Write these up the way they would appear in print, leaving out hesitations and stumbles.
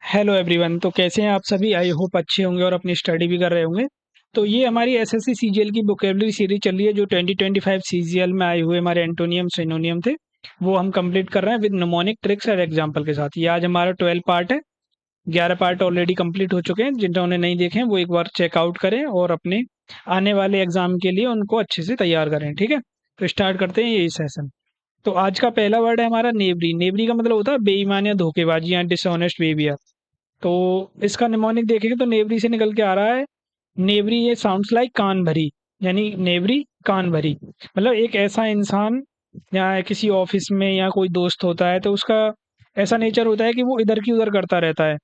Hello everyone. तो कैसे हैं आप सभी? आई होप अच्छे होंगे और अपनी स्टडी भी कर रहे होंगे। तो ये हमारी एसएससी सीजीएल की वोकेबलरी सीरीज चल रही है जो 2025 सीजीएल में आए हुए हमारे एंटोनियम सिनोनियम थे, वो हम कंप्लीट कर रहे हैं विद निमोनिक ट्रिक्स और एग्जांपल के साथ। ये आज हमारा 12 पार्ट है। 11 पार्ट ऑलरेडी कंप्लीट हो चुके हैं। जिन्होंने नहीं देखे हैं वो एक बार चेकआउट करें और अपने आने वाले एग्जाम के लिए उनको अच्छे से तैयार करें। ठीक है, तो स्टार्ट करते हैं ये सेशन। तो आज का पहला वर्ड है हमारा नेवरी। नेवरी का मतलब होता है बेईमान या धोखेबाजी या डिसऑनेस्ट बिहेवियर। तो इसका निमोनिक देखेंगे तो नेवरी से निकल के आ रहा है नेवरी। ये साउंड्स लाइक कान भरी, यानी नेवरी कान भरी मतलब एक ऐसा इंसान या किसी ऑफिस में या कोई दोस्त होता है तो उसका ऐसा नेचर होता है कि वो इधर की उधर करता रहता है।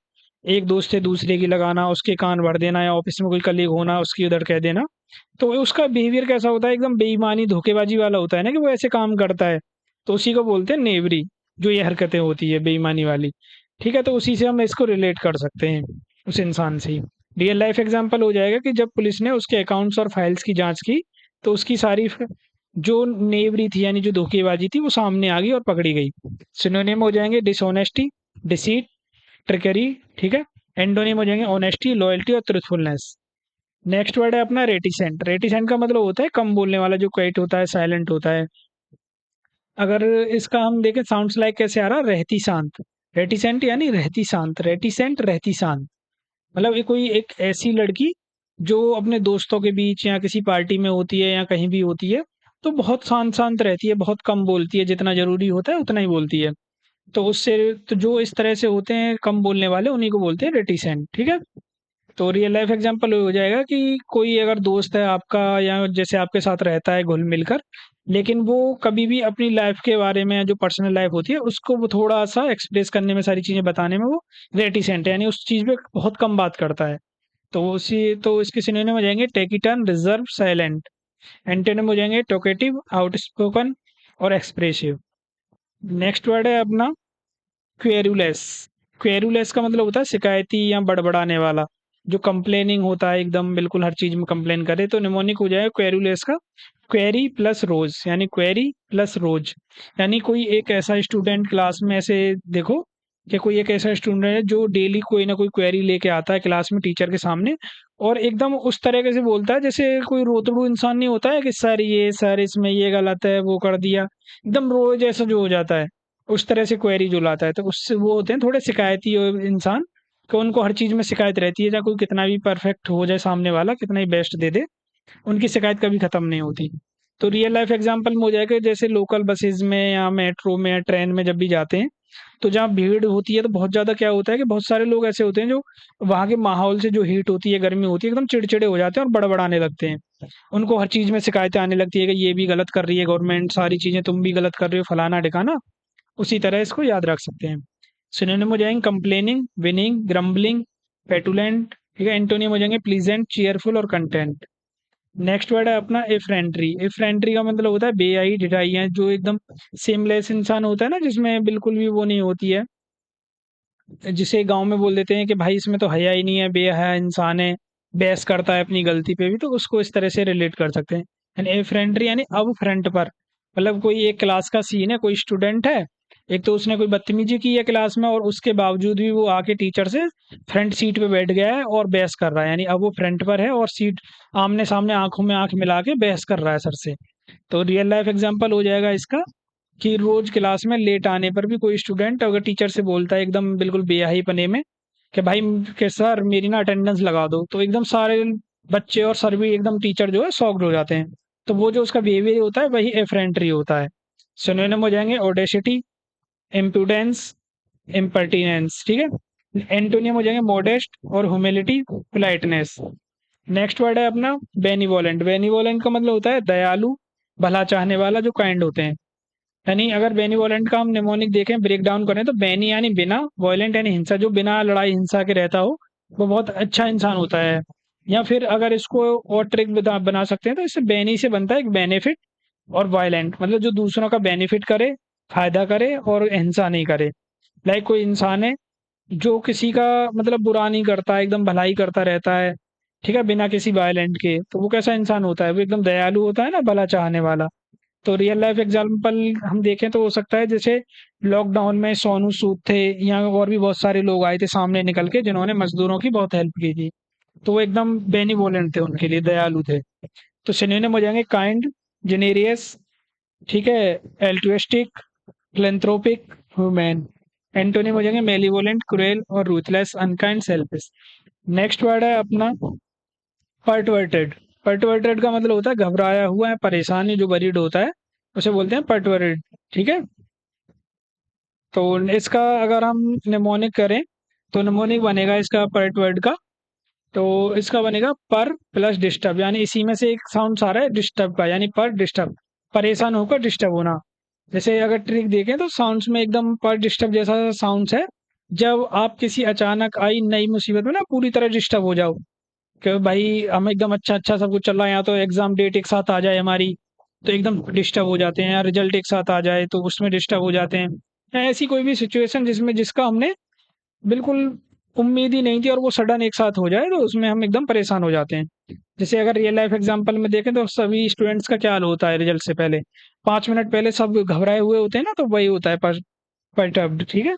एक दोस्त से दूसरे की लगाना, उसके कान भर देना, या ऑफिस में कोई कलीग होना उसकी उधर कह देना। तो उसका बिहेवियर कैसा होता है? एकदम बेईमानी धोखेबाजी वाला होता है ना, कि वो ऐसे काम करता है। तो उसी को बोलते हैं नेवरी, जो ये हरकतें होती है बेईमानी वाली। ठीक है, तो उसी से हम इसको रिलेट कर सकते हैं, उस इंसान से ही। रियल लाइफ एग्जांपल हो जाएगा कि जब पुलिस ने उसके अकाउंट्स और फाइल्स की जांच की तो उसकी सारी जो नेवरी थी यानी जो धोखेबाजी थी वो सामने आ गई और पकड़ी गई। सिनोनिम हो जाएंगे डिसऑनेस्टी, डिसीट, ट्रिकरी। ठीक है। एंटोनिम हो जाएंगे ऑनेस्टी, लॉयल्टी और ट्रुथफुलनेस। नेक्स्ट वर्ड है अपना रेटिसेंट। रेटिसेंट का मतलब होता है कम बोलने वाला, जो क्वाइट होता है, साइलेंट होता है। अगर इसका हम देखें साउंड्स लाइक कैसे आ रहा, रहती शांत। रेटिसेंट यानी रहती शांत, रेटिसेंट रहती शांत। मतलब ये कोई एक ऐसी लड़की जो अपने दोस्तों के बीच या किसी पार्टी में होती है या कहीं भी होती है तो बहुत शांत शांत रहती है, बहुत कम बोलती है, जितना जरूरी होता है उतना ही बोलती है। तो उससे तो जो इस तरह से होते हैं कम बोलने वाले, उन्हीं को बोलते हैं रेटिसेंट। ठीक है। तो रियल लाइफ एग्जांपल हो जाएगा कि कोई अगर दोस्त है आपका या जैसे आपके साथ रहता है घुल मिलकर, लेकिन वो कभी भी अपनी लाइफ के बारे में, जो पर्सनल लाइफ होती है उसको वो थोड़ा सा एक्सप्रेस करने में, सारी चीजें बताने में वो रेटिसेंट है, यानी उस चीज पे बहुत कम बात करता है। तो उसी तो इसके सिनोनिम हो जाएंगे टेकिटन, रिजर्व, साइलेंट। एंटोनिम हो जाएंगे टोकेटिव, आउटस्पोकन और एक्सप्रेसिव। नेक्स्ट वर्ड है अपना क्वेरुलेस। क्वेरुलेस का मतलब होता है शिकायती या बड़बड़ाने वाला, जो कंप्लेनिंग होता है, एकदम बिल्कुल हर चीज में कंप्लेन करे। तो निमोनिक हो जाएगा क्वेरुलेस का क्वेरी प्लस रोज, यानी क्वेरी प्लस रोज। यानी कोई एक ऐसा स्टूडेंट क्लास में, ऐसे देखो कि कोई एक ऐसा स्टूडेंट है जो डेली कोई ना कोई क्वेरी लेके आता है क्लास में टीचर के सामने, और एकदम उस तरीके से बोलता है जैसे कोई रोतड़ू इंसान नहीं होता है कि सर ये, सर इसमें ये गलत है, वो कर दिया, एकदम रोज ऐसा जो हो जाता है, उस तरह से क्वेरी जो लाता है। तो उससे वो होते हैं थोड़े शिकायती इंसान, कि उनको हर चीज में शिकायत रहती है, चाहे कोई कितना भी परफेक्ट हो जाए सामने वाला, कितना ही बेस्ट दे दे, उनकी शिकायत कभी खत्म नहीं होती। तो रियल लाइफ एग्जांपल में हो जाएगा जैसे लोकल बसेस में या मेट्रो में या ट्रेन में जब भी जाते हैं, तो जहाँ भीड़ होती है तो बहुत ज्यादा क्या होता है कि बहुत सारे लोग ऐसे होते हैं जो वहाँ के माहौल से, जो हीट होती है, गर्मी होती है, एकदम चिड़चिड़े हो जाते हैं और बड़बड़ाने लगते हैं। उनको हर चीज में शिकायतें आने लगती है कि ये भी गलत कर रही है गवर्नमेंट, सारी चीजें तुम भी गलत कर रहे हो, फलाना ढिकाना। उसी तरह इसको याद रख सकते हैं। सिनोनिम हो जाएंगे कंप्लेनिंग, विनिंग, ग्रम्बलिंग, पेटुलेंट। ठीक है। एंटोनिम हो जाएंगे प्लीजेंट, चीयरफुल और कंटेंट। नेक्स्ट वर्ड है अपना इफ्रेंट्री। इफ्रेंट्री का मतलब होता है बेआई, ढिठाई, है जो एकदम सेमलेस इंसान होता है ना, जिसमें बिल्कुल भी वो नहीं होती है, जिसे गांव में बोल देते हैं कि भाई इसमें तो हया ही नहीं है, बेहया इंसान है, बहस करता है अपनी गलती पे भी, तो उसको इस तरह से रिलेट कर सकते हैं। एंड इफ्रेंट्री यानी अब फ्रंट पर, मतलब कोई एक क्लास का सीन है, कोई स्टूडेंट है, एक तो उसने कोई बदतमीजी की है क्लास में और उसके बावजूद भी वो आके टीचर से फ्रंट सीट पे बैठ गया है और बहस कर रहा है, यानी अब वो फ्रंट पर है और सीट आमने सामने, आंखों में आंख मिला के बहस कर रहा है सर से। तो रियल लाइफ एग्जांपल हो जाएगा इसका कि रोज क्लास में लेट आने पर भी कोई स्टूडेंट अगर टीचर से बोलता है एकदम बिल्कुल बेहाई पने में कि भाई के सर मेरी ना अटेंडेंस लगा दो, तो एकदम सारे बच्चे और सर भी एकदम, टीचर जो है शॉक्ड हो जाते हैं। तो वो जो उसका बिहेवियर होता है वही एफरेंट्री होता है। सिनोनिम हो जाएंगे ओडेसिटी, इम्प्रूडेंस, इम्पर्टिनेंस। ठीक है। एंटोनियम हो जाएंगे मॉडेस्ट और ह्यूमिलिटी, पोलाइटनेस। नेक्स्ट वर्ड है अपना बेनिवोलेंट। बेनिवोलेंट का मतलब होता है दयालु, भला चाहने वाला, जो काइंड होते हैं। यानी अगर बेनिवोलेंट का हम निमोनिक देखें, ब्रेक डाउन करें, तो बेनी यानी बिना, वॉयलेंट यानी हिंसा, जो बिना लड़ाई हिंसा के रहता हो, वो बहुत अच्छा इंसान होता है। या फिर अगर इसको और ट्रिक बना सकते हैं तो इससे बेनी से बनता है एक बेनिफिट, और वायलेंट मतलब जो दूसरों का बेनिफिट करे, फायदा करे और हिंसा नहीं करे। लाइक कोई इंसान है जो किसी का मतलब बुरा नहीं करता, एकदम भलाई करता रहता है, ठीक है, बिना किसी वायलेंट के, तो वो कैसा इंसान होता है? वो एकदम दयालु होता है ना, भला चाहने वाला। तो रियल लाइफ एग्जांपल हम देखें तो हो सकता है जैसे लॉकडाउन में सोनू सूद थे, या और भी बहुत सारे लोग आए थे सामने निकल के जिन्होंने मजदूरों की बहुत हेल्प की थी। तो वो एकदम बेनिवोलेंट थे, उनके लिए दयालु थे। तो सिनोनिम हो जाएंगे काइंड, जेनेरियस, ठीक है, एल्ट्रुइस्टिक, फिलैंथ्रोपिक, ह्यूमैन। एंटोनिम हो जाएंगे मेलिवोलेंट, क्रूएल और ruthless, unkind, selfish. Next word है अपना पर्टवर्टेड। पर्टवर्टेड का मतलब होता है घबराया हुआ है, परेशान है, जो वरीड होता है उसे बोलते हैं पर्टवर्टेड। ठीक है। तो इसका अगर हम निमोनिक करें तो निमोनिक बनेगा इसका पर्टवर्ड का। तो इसका बनेगा पर प्लस डिस्टर्ब, यानी इसी में से एक साउंड आ रहा है डिस्टर्ब का, यानी पर डिस्टर्ब, परेशान होकर डिस्टर्ब होना। जैसे अगर ट्रिक देखें तो साउंड्स में एकदम पर डिस्टर्ब जैसा साउंड्स है, जब आप किसी अचानक आई नई मुसीबत में ना पूरी तरह डिस्टर्ब हो जाओ, कि भाई हम एकदम अच्छा अच्छा सब कुछ चल रहा है, यहाँ तो एग्जाम डेट एक साथ आ जाए हमारी तो एकदम डिस्टर्ब हो जाते हैं, या रिजल्ट एक साथ आ जाए तो उसमें डिस्टर्ब हो जाते हैं, या ऐसी कोई भी सिचुएशन जिसमें जिसका हमने बिल्कुल उम्मीद ही नहीं थी और वो सडन एक साथ हो जाए, तो उसमें हम एकदम परेशान हो जाते हैं। जैसे अगर रियल लाइफ एग्जांपल में देखें तो सभी स्टूडेंट्स का क्या हाल होता है रिजल्ट से पहले, 5 मिनट पहले सब घबराए हुए होते हैं ना, तो वही होता है परटर्ब्ड। ठीक है।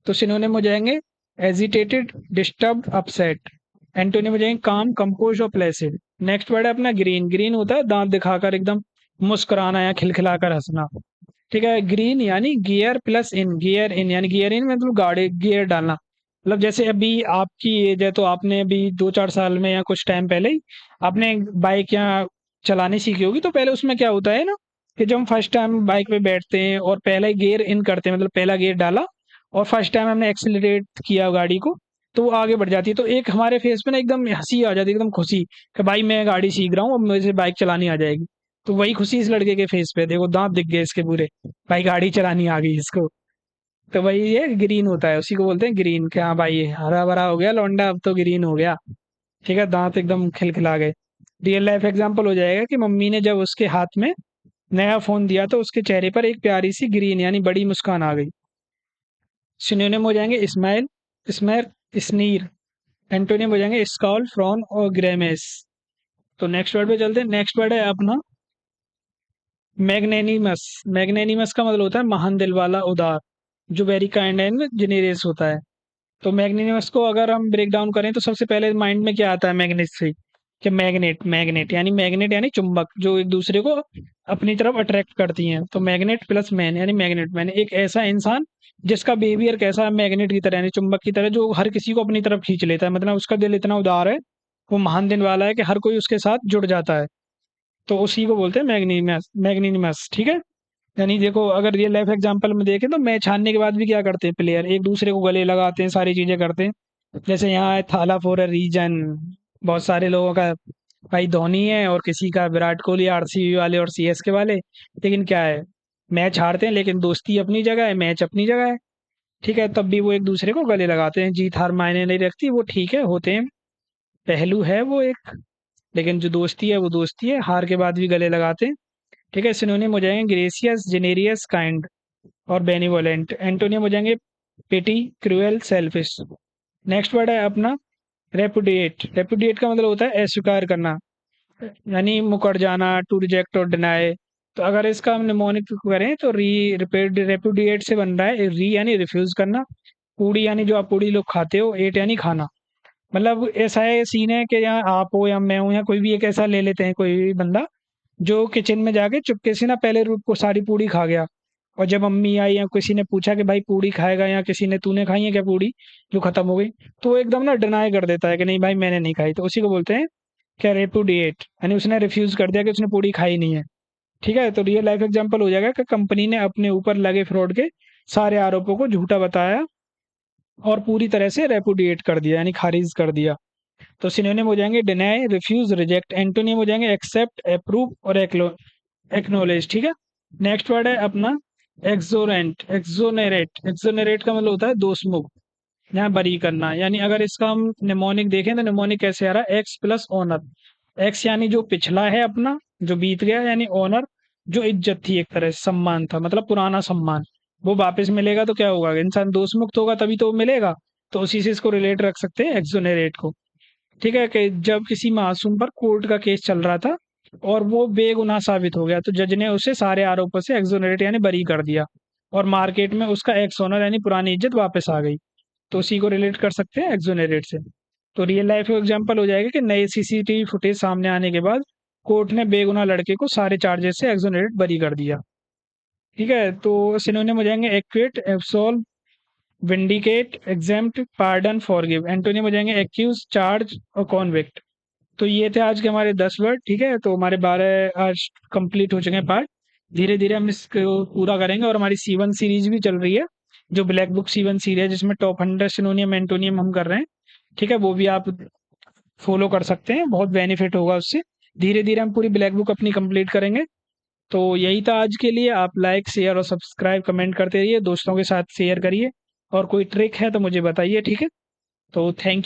तो सिनोनिम हो जाएंगे एजिटेटेड, डिस्टर्ब्ड, अपसेट। एंटोनिम हो जाएंगे काम, कंपोज और प्लेसिड। नेक्स्ट वर्ड है अपना ग्रीन। ग्रीन होता है दांत दिखाकर एकदम मुस्कुराना या खिलखिलाकर हंसना। ठीक है। ग्रीन यानी गियर प्लस इन, गियर इन यानी गियर इन मतलब गाड़ी गियर डालना। मतलब जैसे अभी आपकी एज है तो आपने अभी 2-4 साल में या कुछ टाइम पहले ही आपने बाइक या चलानी सीखी होगी, तो पहले उसमें क्या होता है ना कि जब हम फर्स्ट टाइम बाइक पे बैठते हैं और पहला गियर इन करते हैं, मतलब पहला गियर डाला और फर्स्ट टाइम हमने एक्सीलरेट किया गाड़ी को, तो वो आगे बढ़ जाती है, तो एक हमारे फेस पे ना एकदम हंसी आ जाती है, एकदम खुशी कि भाई मैं गाड़ी सीख रहा हूँ, अब मुझे बाइक चलानी आ जाएगी। तो वही खुशी इस लड़के के फेस पे, देखो दांत दिख गए इसके पूरे, भाई गाड़ी चलानी आ गई इसको। तो भाई ये ग्रीन होता है, उसी को बोलते हैं ग्रीन, कि हाँ भाई हरा भरा हो गया लौंडा, अब तो ग्रीन हो गया। ठीक है, दांत एकदम खिलखिला गए। रियल लाइफ एग्जांपल हो जाएगा कि मम्मी ने जब उसके हाथ में नया फोन दिया तो उसके चेहरे पर एक प्यारी सी ग्रीन यानी बड़ी मुस्कान आ गई। सिनोनिम हो जाएंगे स्माइल, स्मेर, स्नीर। एंटोनिम हो जाएंगे स्कॉल, फ्रॉन और ग्रेमेस। तो नेक्स्ट वर्ड पे चलते हैं। नेक्स्ट वर्ड है अपना मैग्नेनिमस। मैग्नेनिमस का मतलब होता है महान दिल वाला, उदार, जो वेरी काइंड एंड जेनेरियस होता है। तो मैग्नेनिमस को अगर हम ब्रेक डाउन करें तो सबसे पहले माइंड में क्या आता है मैग्नेट से, कि मैग्नेट, मैग्नेट यानी चुंबक, जो एक दूसरे को अपनी तरफ अट्रैक्ट करती हैं। तो मैग्नेट प्लस मैन यानी मैग्नेट मैन, एक ऐसा इंसान जिसका बिहेवियर कैसा है, मैग्नेट की तरह यानी चुंबक की तरह, जो हर किसी को अपनी तरफ खींच लेता है, मतलब उसका दिल इतना उदार है, वो महान दिन वाला है कि हर कोई उसके साथ जुड़ जाता है। तो उसी को बोलते हैं मैग्नीनिमस, मैग्नीनिमस। ठीक है। यानी देखो अगर रियल लाइफ एग्जांपल में देखें तो मैच हारने के बाद भी क्या करते हैं प्लेयर, एक दूसरे को गले लगाते हैं, सारी चीजें करते हैं। जैसे यहाँ है थाला फॉर अ रीजन, बहुत सारे लोगों का भाई धोनी है और किसी का विराट कोहली, आरसीबी वाले और सीएसके वाले, लेकिन क्या है, मैच हारते हैं लेकिन दोस्ती अपनी जगह है, मैच अपनी जगह है। ठीक है, तब भी वो एक दूसरे को गले लगाते हैं, जीत हार मायने नहीं रखती, वो ठीक है होते हैं, पहलू है वो एक, लेकिन जो दोस्ती है वो दोस्ती है, हार के बाद भी गले लगाते हैं। ठीक है। सिनोनिम हो जाएंगे ग्रेसियस, जेनेरियस, काइंड और बेनिवोलेंट। एंटोनियम हो जाएंगे पिटी, क्रूएल, सेल्फिश। नेक्स्ट वर्ड है अपना रेपुडिएट। रेपुडिएट का मतलब होता है अस्वीकार करना, यानी मुकर जाना, टू रिजेक्ट और डिनाई। तो अगर इसका हम निमोनिक करें तो रेपुडिएट से बन रहा है री यानी रिफ्यूज करना, पूड़ी यानी जो आप पूड़ी लोग खाते हो, एट यानी खाना। मतलब ऐसा है सीन है कि यहाँ आप हो या मैं हूँ या कोई भी एक ऐसा ले लेते हैं कोई भी बंदा, जो किचन में जाके चुपके से ना पहले रूट को सारी पूड़ी खा गया, और जब मम्मी आई या किसी ने पूछा कि भाई पूड़ी खाएगा, या किसी ने तूने खाई है क्या पूड़ी जो खत्म हो गई, तो वो एकदम ना डिनाई कर देता है कि नहीं भाई मैंने नहीं खाई। तो उसी को बोलते हैं क्या, रेपुडिएट, यानी उसने रिफ्यूज कर दिया कि उसने पूड़ी खाई नहीं है। ठीक है। तो रियल लाइफ एग्जांपल हो जाएगा कि कंपनी ने अपने ऊपर लगे फ्रॉड के सारे आरोपों को झूठा बताया और पूरी तरह से रेपुडिएट कर दिया, यानी खारिज कर दिया। तो सिनोनिम हो जाएंगे डिनाई, रिफ्यूज, रिजेक्ट। एंटोनिम हो जाएंगे एक्सेप्ट, अप्रूव और एक्नोलेज। ठीक है। नेक्स्ट वर्ड है अपना एक्सोरेंट, एक्सोनेरेट। एक्सोनेरेट का मतलब होता है दोष मुक्त, यहाँ बरी करना। यानी अगर इसका हम निमोनिक देखें तो निमोनिक कैसे आ रहा है, एक्स प्लस ऑनर। एक्स यानी जो पिछला है अपना, जो बीत गया, यानी ऑनर जो इज्जत थी, एक तरह से सम्मान था, मतलब पुराना सम्मान, वो वापस मिलेगा तो क्या होगा, इंसान दोष मुक्त होगा तभी तो वो मिलेगा। तो उसी से इसको रिलेट रख सकते हैं एक्सोनेरेट को। ठीक है। कि जब किसी मासूम पर कोर्ट का केस चल रहा था और वो बेगुनाह साबित हो गया, तो जज ने उसे सारे आरोपों से एक्सोनरेट यानी बरी कर दिया और मार्केट में उसका एक्स ऑनर यानी पुरानी इज्जत वापस आ गई। तो उसी को रिलेट कर सकते हैं एक्सोनरेट से। तो रियल लाइफ एग्जांपल हो जाएगा कि नए सीसीटीवी फुटेज सामने आने के बाद कोर्ट ने बेगुनाह लड़के को सारे चार्जेस से एक्सोनरेट बरी कर दिया। ठीक है, तो सिनोनिम हो जाएंगे equity, absolve, vindicate, exempt, pardon, forgive. Antonym हो जाएंगे एक्यूज, चार्ज और कॉन्विक्ट। तो ये थे आज के हमारे 10 वर्ड। ठीक है, तो हमारे 12 आज कंप्लीट हो चुके हैं पार्ट। धीरे धीरे हम इसको पूरा करेंगे और हमारी C1 सीरीज भी चल रही है, जो ब्लैक बुक C1 सीरीज है, जिसमें टॉप 100 सिनोनियम एंटोनियम हम कर रहे हैं। ठीक है, वो भी आप फॉलो कर सकते हैं, बहुत बेनिफिट होगा उससे। धीरे धीरे हम पूरी ब्लैक बुक अपनी कंप्लीट करेंगे। तो यही था आज के लिए। आप लाइक, शेयर और सब्सक्राइब, कमेंट करते रहिए, दोस्तों के साथ शेयर करिए, और कोई ट्रिक है तो मुझे बताइए। ठीक है, तो थैंक यू।